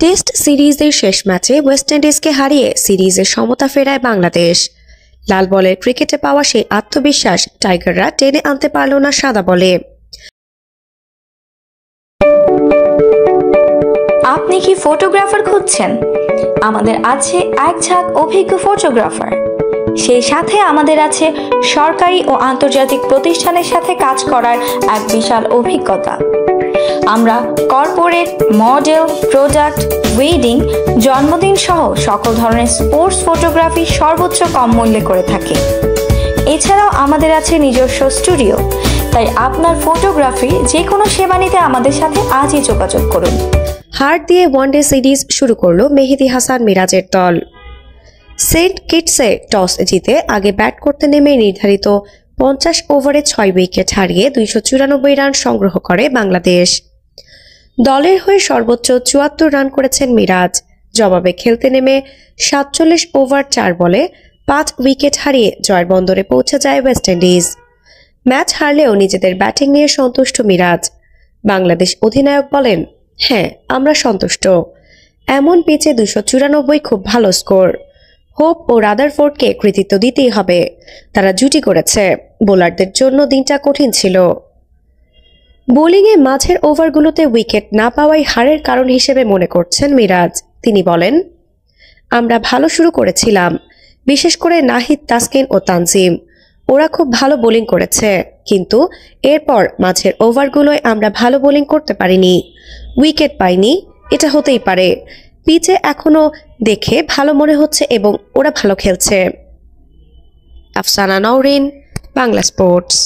Test সিরিজের শেষ ম্যাচে ওয়েস্ট ইন্ডিজকে হারিয়ে সিরিজের সমতা ফেরায় বাংলাদেশ। লাল বলের ক্রিকেটে পাওয়া সেই আত্মবিশ্বাস টাইগাররা টেনে আনতে পারল না সাদা বলে। আপনি কি ফটোগ্রাফার খুঁজছেন? আমাদের আছে এক ঝাঁক অভিজ্ঞ ফটোগ্রাফার, সেই সাথে আমাদের আছে সরকারি ও আন্তর্জাতিক প্রতিষ্ঠানের সাথে কাজ করার এক বিশাল অভিজ্ঞতা। আমরা কর্পোরেট, মডেল, প্রোডাক্ট, ওয়েডিং, জন্মদিন সহ সকল ধরনের স্পোর্টস ফটোগ্রাফি সর্বোচ্চ কম মূল্যে করে থাকি। এছাড়াও আমাদের আছে নিজস্ব স্টুডিও। তাই আপনার ফটোগ্রাফি যে কোনো সেবা নিতে আমাদের সাথে আজই যোগাযোগ করুন। হার দিয়ে ওয়ানডে সিরিজ শুরু করলো মেহেদী হাসান মিরাজের দল। সেন্ট কিটসে টস জিতে আগে ব্যাট করতে নেমে নির্ধারিত 50 ওভারে 6 উইকেট হারিয়ে 294 রান সংগ্রহ করে বাংলাদেশ। দলের হয়ে সর্বোচ্চ 74 রান করেছেন মিরাজ। জবাবে খেলতে নেমে 47 ওভার 4 বলে 5 উইকেট হারিয়ে জয়ের বন্দরে পৌঁছে যায় ওয়েস্ট ইন্ডিজ। ম্যাচ হারলেও নিজেদের ব্যাটিং নিয়ে সন্তুষ্ট মিরাজ। বাংলাদেশ অধিনায়ক বলেন, হ্যাঁ, আমরা সন্তুষ্ট। এমন পিচে 294 খুব ভালো স্কোর। হোপ ও রাদারফোর্ডকে কৃতিত্ব দিতেই হবে, তারা জুটি করেছে। বোলারদের জন্য দিনটা কঠিন ছিল। বোলিংয়ে মাঝের ওভারগুলোতে উইকেট না পাওয়াই হারের কারণ হিসেবে মনে করছেন মিরাজ। তিনি বলেন, আমরা ভালো শুরু করেছিলাম, বিশেষ করে নাহিদ, তাসকিন ও তানজিম। ওরা খুব ভালো বোলিং করেছে, কিন্তু এরপর মাঝের ওভারগুলোয় আমরা ভালো বোলিং করতে পারিনি, উইকেট পাইনি। এটা হতেই পারে। পিচে এখনো দেখে ভালো মনে হচ্ছে এবং ওরা ভালো খেলছে। আফসানা নওরিন, বাংলা স্পোর্টস।